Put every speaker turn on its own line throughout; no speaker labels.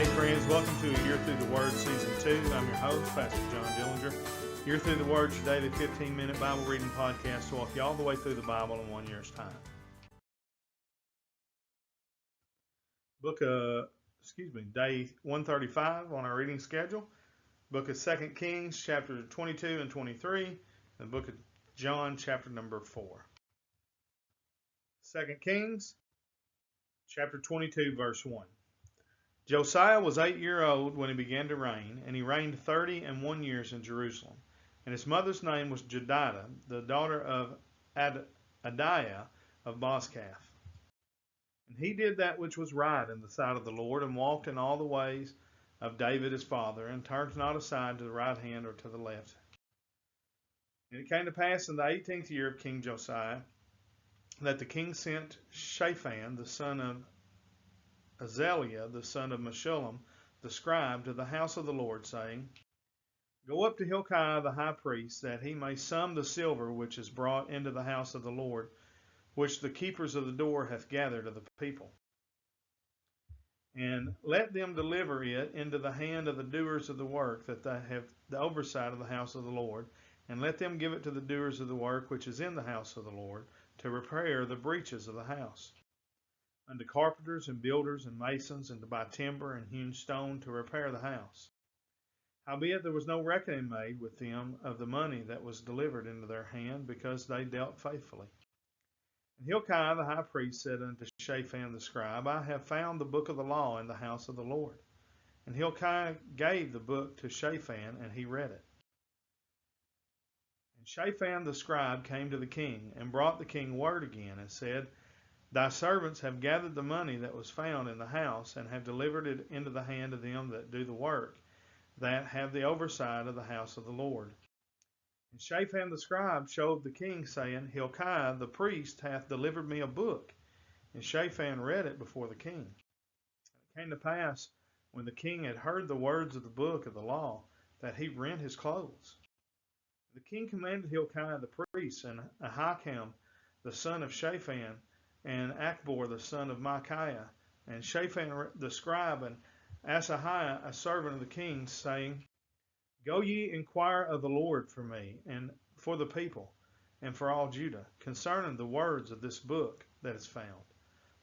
Hey friends, welcome to A Year Through the Word Season 2. I'm your host, Pastor John Dillinger. Year Through the Word is your daily 15-minute Bible reading podcast to walk you all the way through the Bible in 1 year's time. Day 135 on our reading schedule. Book of 2 Kings, chapter 22 and 23, and the book of John, chapter number 4. 2 Kings, chapter 22, verse 1. Josiah was 8 years old when he began to reign, and he reigned 31 years in Jerusalem. And his mother's name was Jedidah, the daughter of Adiah of Bozkath. And he did that which was right in the sight of the Lord, and walked in all the ways of David his father, and turned not aside to the right hand or to the left. And it came to pass in the 18th year of King Josiah that the king sent Shaphan, the son of Azaliah, the son of Meshullam, the scribe, to the house of the Lord, saying, Go up to Hilkiah the high priest, that he may sum the silver which is brought into the house of the Lord, which the keepers of the door hath gathered of the people. And let them deliver it into the hand of the doers of the work, that they have the oversight of the house of the Lord, and let them give it to the doers of the work which is in the house of the Lord, to repair the breaches of the house, unto carpenters and builders and masons, and to buy timber and hewn stone to repair the house. Howbeit there was no reckoning made with them of the money that was delivered into their hand, because they dealt faithfully. And Hilkiah the high priest said unto Shaphan the scribe, I have found the book of the law in the house of the Lord. And Hilkiah gave the book to Shaphan, and he read it. And Shaphan the scribe came to the king, and brought the king word again, and said, Thy servants have gathered the money that was found in the house, and have delivered it into the hand of them that do the work, that have the oversight of the house of the Lord. And Shaphan the scribe showed the king, saying, Hilkiah the priest hath delivered me a book. And Shaphan read it before the king. And it came to pass, when the king had heard the words of the book of the law, that he rent his clothes. The king commanded Hilkiah the priest, and Ahikam the son of Shaphan, and Achbor the son of Micaiah, and Shaphan the scribe, and Asahiah a servant of the king, saying, Go ye inquire of the Lord for me, and for the people, and for all Judah, concerning the words of this book that is found.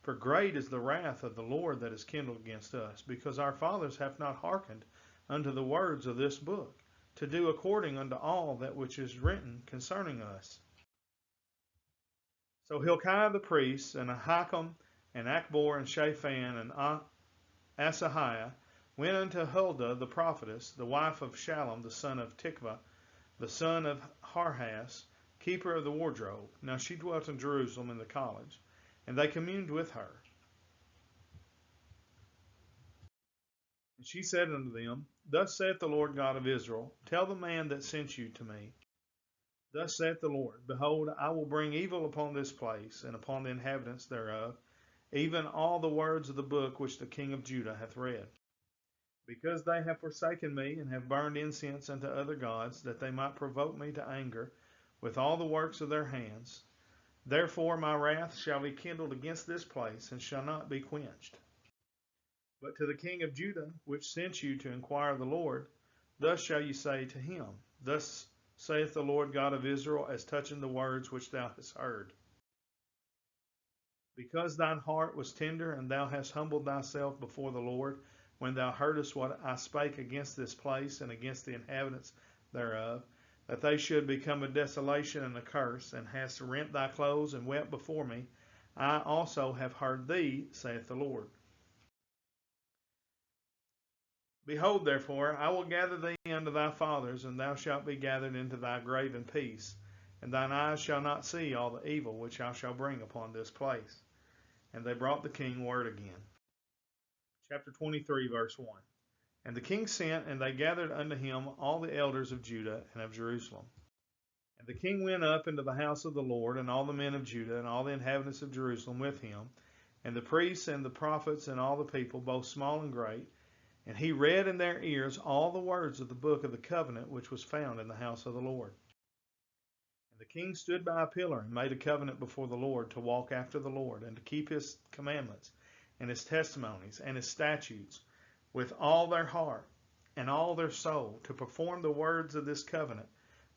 For great is the wrath of the Lord that is kindled against us, because our fathers have not hearkened unto the words of this book, to do according unto all that which is written concerning us. So Hilkiah the priest, and Ahikam, and Achbor, and Shaphan, and Asahiah went unto Huldah the prophetess, the wife of Shallum the son of Tikvah, the son of Harhas, keeper of the wardrobe. Now she dwelt in Jerusalem in the college, and they communed with her. And she said unto them, Thus saith the Lord God of Israel, Tell the man that sent you to me, Thus saith the Lord, Behold, I will bring evil upon this place, and upon the inhabitants thereof, even all the words of the book which the king of Judah hath read. Because they have forsaken me, and have burned incense unto other gods, that they might provoke me to anger with all the works of their hands. Therefore my wrath shall be kindled against this place, and shall not be quenched. But to the king of Judah, which sent you to inquire of the Lord, thus shall you say to him, Thus saith the Lord God of Israel, as touching the words which thou hast heard. Because thine heart was tender, and thou hast humbled thyself before the Lord, when thou heardest what I spake against this place, and against the inhabitants thereof, that they should become a desolation and a curse, and hast rent thy clothes, and wept before me, I also have heard thee, saith the Lord. Behold, therefore, I will gather thee unto thy fathers, and thou shalt be gathered into thy grave in peace, and thine eyes shall not see all the evil which I shall bring upon this place. And they brought the king word again. Chapter 23, verse 1. And the king sent, and they gathered unto him all the elders of Judah and of Jerusalem. And the king went up into the house of the Lord, and all the men of Judah, and all the inhabitants of Jerusalem with him, and the priests and the prophets, and all the people, both small and great. And he read in their ears all the words of the book of the covenant which was found in the house of the Lord. And the king stood by a pillar, and made a covenant before the Lord, to walk after the Lord, and to keep his commandments, and his testimonies, and his statutes, with all their heart and all their soul to perform the words of this covenant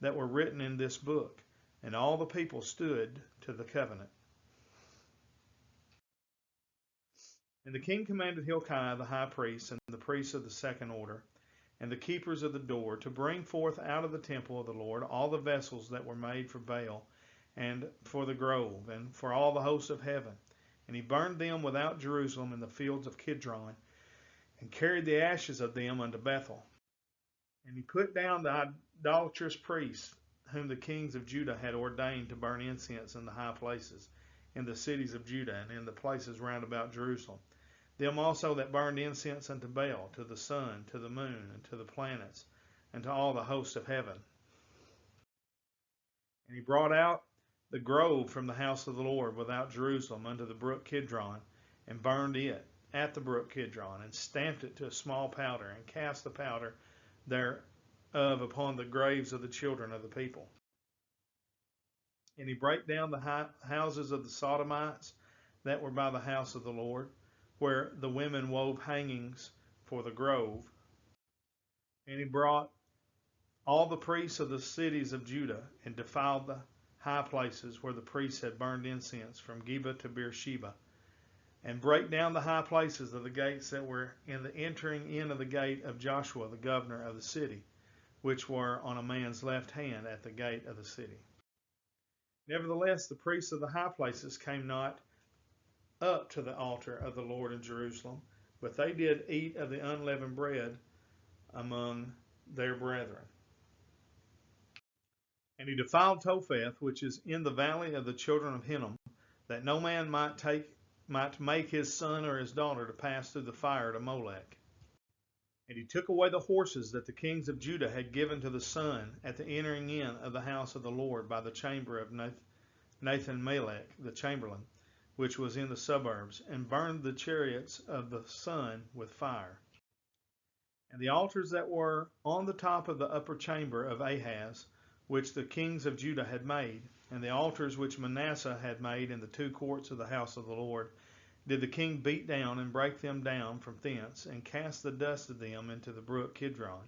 that were written in this book. And all the people stood to the covenant. And the king commanded Hilkiah the high priest and the priests of the second order and the keepers of the door to bring forth out of the temple of the Lord all the vessels that were made for Baal and for the grove and for all the hosts of heaven. And he burned them without Jerusalem in the fields of Kidron and carried the ashes of them unto Bethel. And he put down the idolatrous priests whom the kings of Judah had ordained to burn incense in the high places, in the cities of Judah, and in the places round about Jerusalem. Them also that burned incense unto Baal, to the sun, to the moon, and to the planets, and to all the hosts of heaven. And he brought out the grove from the house of the Lord without Jerusalem unto the brook Kidron, and burned it at the brook Kidron, and stamped it to a small powder, and cast the powder thereof upon the graves of the children of the people. And he brake down the houses of the Sodomites that were by the house of the Lord, where the women wove hangings for the grove. And he brought all the priests of the cities of Judah, and defiled the high places where the priests had burned incense, from Geba to Beersheba, and brake down the high places of the gates that were in the entering in of the gate of Joshua the governor of the city, which were on a man's left hand at the gate of the city. Nevertheless, the priests of the high places came not up to the altar of the Lord in Jerusalem, but they did eat of the unleavened bread among their brethren. And he defiled Topheth, which is in the valley of the children of Hinnom, that no man might make his son or his daughter to pass through the fire to Molech. And he took away the horses that the kings of Judah had given to the sun at the entering in of the house of the Lord by the chamber of Nathan-Melech, the chamberlain, which was in the suburbs, and burned the chariots of the sun with fire. And the altars that were on the top of the upper chamber of Ahaz, which the kings of Judah had made, and the altars which Manasseh had made in the two courts of the house of the Lord, did the king beat down and break them down from thence, and cast the dust of them into the brook Kidron.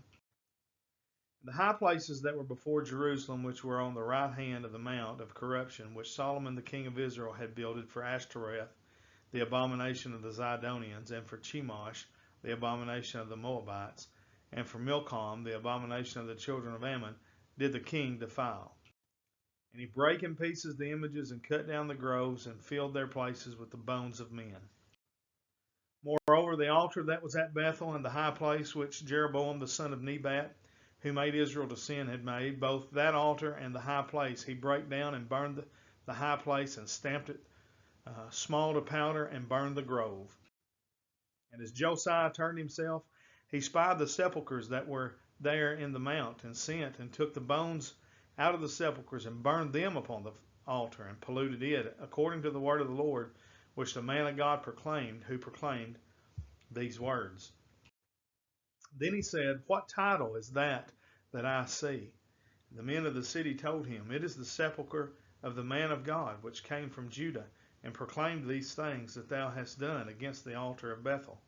The high places that were before Jerusalem, which were on the right hand of the mount of corruption, which Solomon the king of Israel had builded for Ashtoreth, the abomination of the Zidonians, and for Chemosh, the abomination of the Moabites, and for Milcom, the abomination of the children of Ammon, did the king defile. And he brake in pieces the images, and cut down the groves, and filled their places with the bones of men. Moreover, the altar that was at Bethel, and the high place which Jeroboam the son of Nebat, who made Israel to sin, had made, both that altar and the high place he brake down, and burned the high place, and stamped it small to powder, and burned the grove. And as Josiah turned himself, he spied the sepulchres that were there in the mount, and sent and took the bones out of the sepulchres, and burned them upon the altar, and polluted it, according to the word of the Lord, which the man of God proclaimed, who proclaimed these words. Then he said, What title is that I see? The men of the city told him, It is the sepulchre of the man of God, which came from Judah, and proclaimed these things that thou hast done against the altar of Bethel.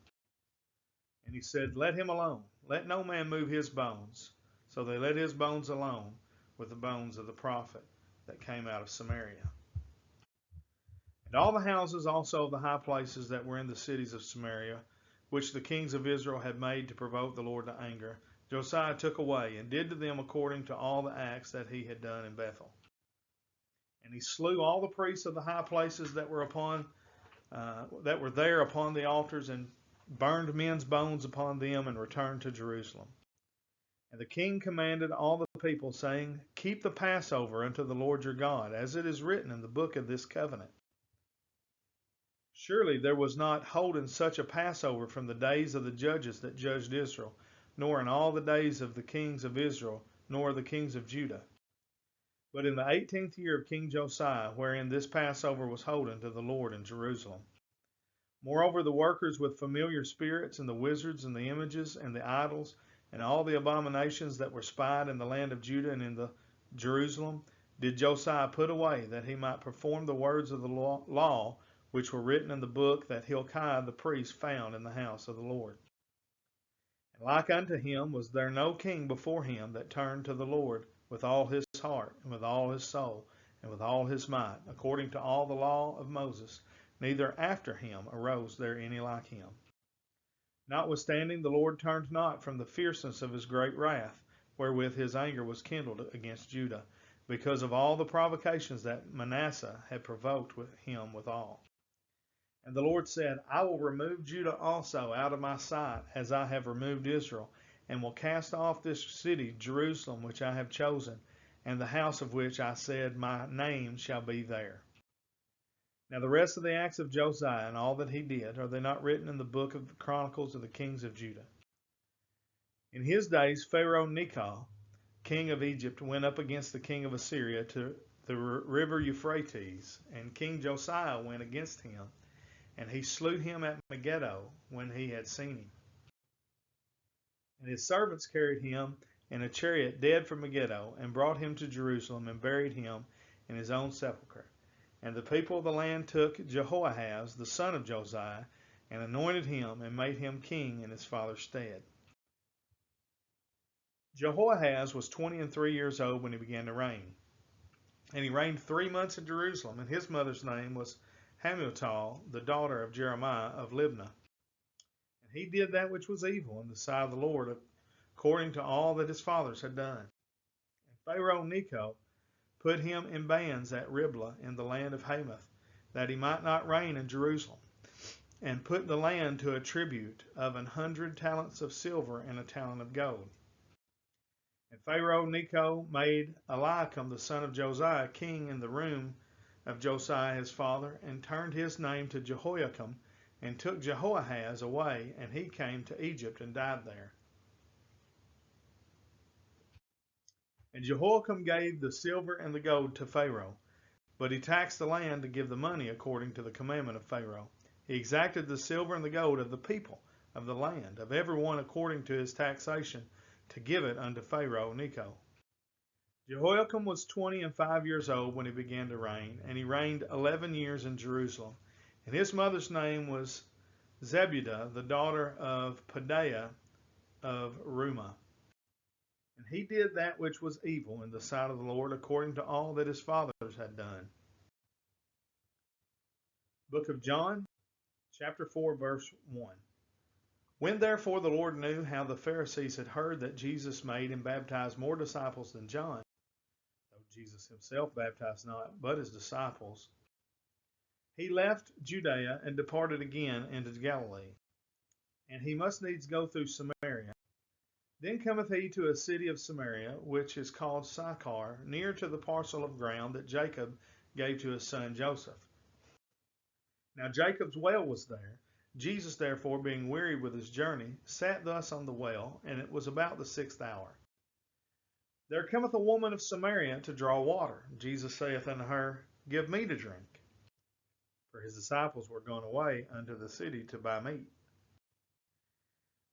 And he said, Let him alone. Let no man move his bones. So they let his bones alone, with the bones of the prophet that came out of Samaria. And all the houses also of the high places that were in the cities of Samaria, which the kings of Israel had made to provoke the Lord to anger, Josiah took away, and did to them according to all the acts that he had done in Bethel. And he slew all the priests of the high places that were there upon the altars, and burned men's bones upon them, and returned to Jerusalem. And the king commanded all the people, saying, Keep the Passover unto the Lord your God, as it is written in the book of this covenant. Surely there was not holden such a Passover from the days of the judges that judged Israel, nor in all the days of the kings of Israel, nor the kings of Judah. But in the 18th year of King Josiah, wherein this Passover was holden to the Lord in Jerusalem. Moreover, the workers with familiar spirits, and the wizards, and the images, and the idols, and all the abominations that were spied in the land of Judah and in the Jerusalem, did Josiah put away, that he might perform the words of the law which were written in the book that Hilkiah the priest found in the house of the Lord. And like unto him was there no king before him that turned to the Lord with all his heart, and with all his soul, and with all his might, according to all the law of Moses, neither after him arose there any like him. Notwithstanding, the Lord turned not from the fierceness of his great wrath, wherewith his anger was kindled against Judah, because of all the provocations that Manasseh had provoked him withal. And the Lord said, I will remove Judah also out of my sight, as I have removed Israel, and will cast off this city, Jerusalem, which I have chosen, and the house of which I said, my name shall be there. Now the rest of the acts of Josiah and all that he did, are they not written in the book of the Chronicles of the kings of Judah? In his days Pharaoh Necho, king of Egypt, went up against the king of Assyria to the river Euphrates, and King Josiah went against him, and he slew him at Megiddo when he had seen him. And his servants carried him in a chariot dead from Megiddo, and brought him to Jerusalem, and buried him in his own sepulchre. And the people of the land took Jehoahaz, the son of Josiah, and anointed him, and made him king in his father's stead. Jehoahaz was 23 years old when he began to reign. And he reigned 3 months in Jerusalem, and his mother's name was Hamutal, the daughter of Jeremiah of Libnah. And he did that which was evil in the sight of the Lord, according to all that his fathers had done. And Pharaoh Necho put him in bands at Riblah in the land of Hamath, that he might not reign in Jerusalem, and put the land to a tribute of 100 talents of silver and a talent of gold. And Pharaoh Necho made Eliakim the son of Josiah king in the room of Josiah his father, and turned his name to Jehoiakim, and took Jehoahaz away, and he came to Egypt and died there. And Jehoiakim gave the silver and the gold to Pharaoh, but he taxed the land to give the money according to the commandment of Pharaoh. He exacted the silver and the gold of the people of the land, of every one according to his taxation, to give it unto Pharaoh Necho. Jehoiakim was 25 years old when he began to reign, and he reigned 11 years in Jerusalem. And his mother's name was Zebudah, the daughter of Pedaiah of Rumah. And he did that which was evil in the sight of the Lord, according to all that his fathers had done. Book of John, chapter 4, verse 1. When therefore the Lord knew how the Pharisees had heard that Jesus made and baptized more disciples than John, though Jesus himself baptized not, but his disciples, he left Judea and departed again into Galilee. And he must needs go through Samaria. Then cometh he to a city of Samaria, which is called Sychar, near to the parcel of ground that Jacob gave to his son Joseph. Now Jacob's well was there. Jesus therefore, being weary with his journey, sat thus on the well, and it was about the 6th hour. There cometh a woman of Samaria to draw water. Jesus saith unto her, Give me to drink. For his disciples were gone away unto the city to buy meat.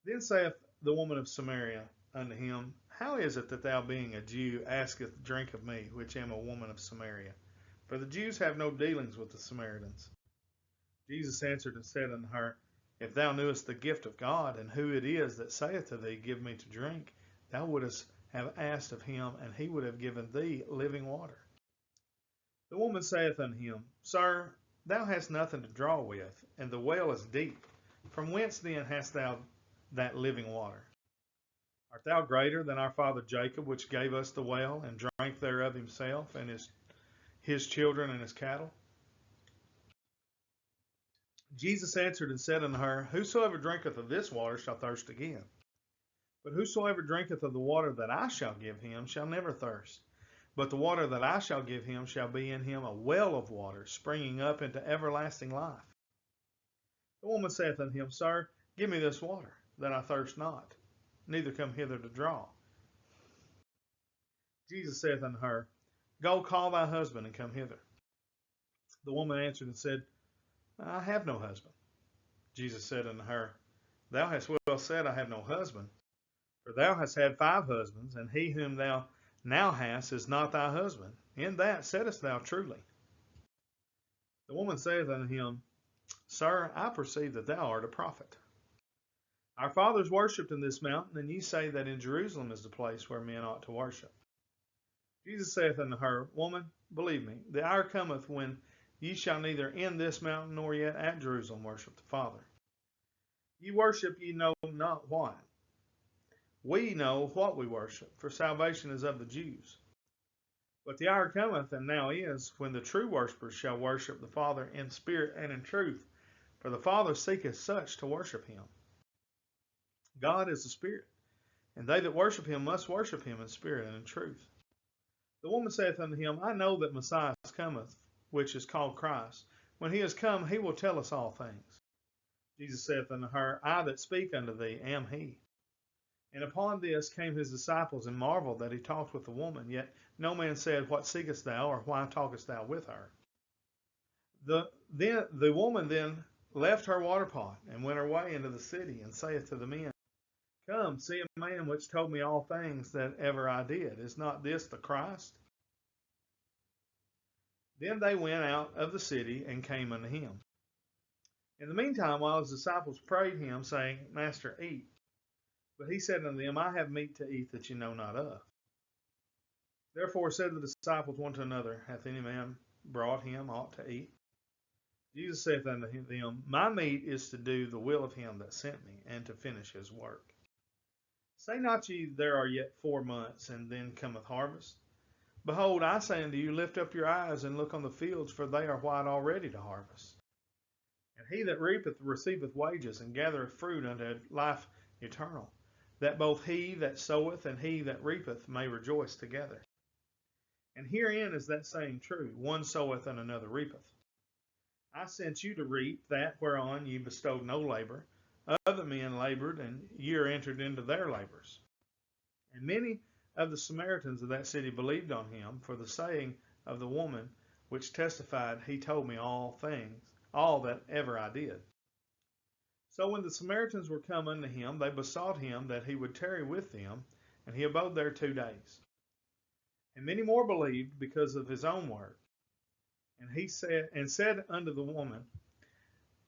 Then saith the woman of Samaria unto him, How is it that thou, being a Jew, askest drink of me, which am a woman of Samaria? For the Jews have no dealings with the Samaritans. Jesus answered and said unto her, If thou knewest the gift of God, and who it is that saith to thee, Give me to drink, thou wouldst have asked of him, and he would have given thee living water. The woman saith unto him, Sir, thou hast nothing to draw with, and the well is deep. From whence then hast thou that living water? Art thou greater than our father Jacob, which gave us the well, and drank thereof himself, and his children and his cattle? Jesus answered and said unto her, Whosoever drinketh of this water shall thirst again. But whosoever drinketh of the water that I shall give him shall never thirst. But the water that I shall give him shall be in him a well of water, springing up into everlasting life. The woman saith unto him, Sir, give me this water, that I thirst not, neither come hither to draw. Jesus saith unto her, Go call thy husband and come hither. The woman answered and said, I have no husband. Jesus said unto her, Thou hast well said, I have no husband. For thou hast had 5 husbands, and he whom thou now hast is not thy husband. In that saidst thou truly. The woman saith unto him, Sir, I perceive that thou art a prophet. Our fathers worshipped in this mountain, and ye say that in Jerusalem is the place where men ought to worship. Jesus saith unto her, Woman, believe me, the hour cometh when ye shall neither in this mountain nor yet at Jerusalem worship the Father. Ye worship ye know not what. We know what we worship, for salvation is of the Jews. But the hour cometh, and now is, when the true worshippers shall worship the Father in spirit and in truth, for the Father seeketh such to worship him. God is the Spirit, and they that worship him must worship him in spirit and in truth. The woman saith unto him, I know that Messiah cometh, which is called Christ. When he is come, he will tell us all things. Jesus saith unto her, I that speak unto thee am he. And upon this came his disciples and marveled that he talked with the woman, yet no man said, What seekest thou, or why talkest thou with her? The woman then left her water pot, and went her way into the city, and saith to the men, Come, see a man which told me all things that ever I did. Is not this the Christ? Then they went out of the city and came unto him. In the meantime, while his disciples prayed him, saying, Master, eat. But he said unto them, I have meat to eat that ye know not of. Therefore said the disciples one to another, Hath any man brought him aught to eat? Jesus saith unto them, My meat is to do the will of him that sent me, and to finish his work. Say not ye, There are yet 4 months, and then cometh harvest? Behold, I say unto you, Lift up your eyes, and look on the fields, for they are white already to harvest. And he that reapeth receiveth wages, and gathereth fruit unto life eternal, that both he that soweth and he that reapeth may rejoice together. And herein is that saying true, One soweth and another reapeth. I sent you to reap that whereon ye bestowed no labor. Other men labored, and ye are entered into their labors. And many of the Samaritans of that city believed on him for the saying of the woman, which testified, He told me all things, all that ever I did. So when the Samaritans were come unto him, they besought him that he would tarry with them, and he abode there 2 days. And many more believed because of his own word. And he said unto the woman,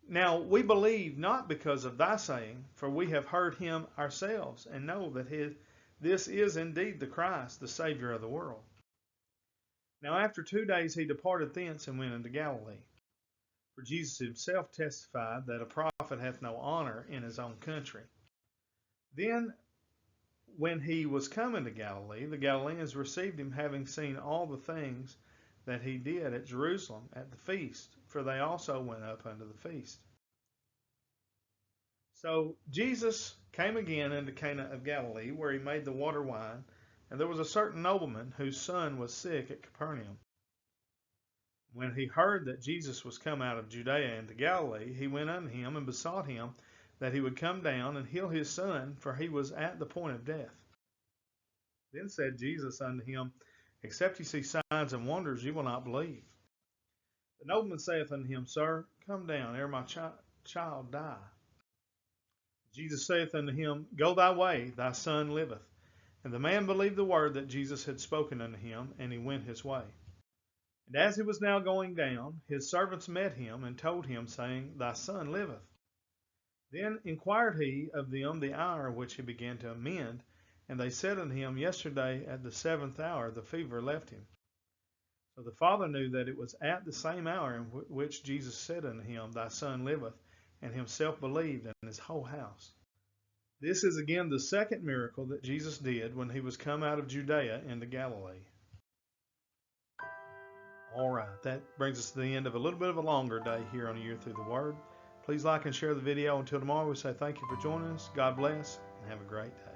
Now we believe not because of thy saying, for we have heard him ourselves, and know that this is indeed the Christ, the Savior of the world. Now after 2 days he departed thence and went into Galilee. For Jesus himself testified that a prophet hath no honor in his own country. Then when he was come into Galilee, the Galileans received him, having seen all the things that he did at Jerusalem at the feast, for they also went up unto the feast. So Jesus came again into Cana of Galilee, where he made the water wine, and there was a certain nobleman whose son was sick at Capernaum. When he heard that Jesus was come out of Judea into Galilee, he went unto him and besought him that he would come down and heal his son, for he was at the point of death. Then said Jesus unto him, Except ye see signs and wonders, ye will not believe. The nobleman saith unto him, Sir, come down, ere my child die. Jesus saith unto him, Go thy way, thy son liveth. And the man believed the word that Jesus had spoken unto him, and he went his way. And as he was now going down, his servants met him, and told him, saying, Thy son liveth. Then inquired he of them the hour which he began to amend, and they said unto him, Yesterday at the 7th hour the fever left him. So the father knew that it was at the same hour in which Jesus said unto him, Thy son liveth, and himself believed, and his whole house. This is again the second miracle that Jesus did when he was come out of Judea into Galilee. All right, that brings us to the end of a little bit of a longer day here on A Year Through the Word. Please like and share the video. Until tomorrow, we say thank you for joining us. God bless, and have a great day.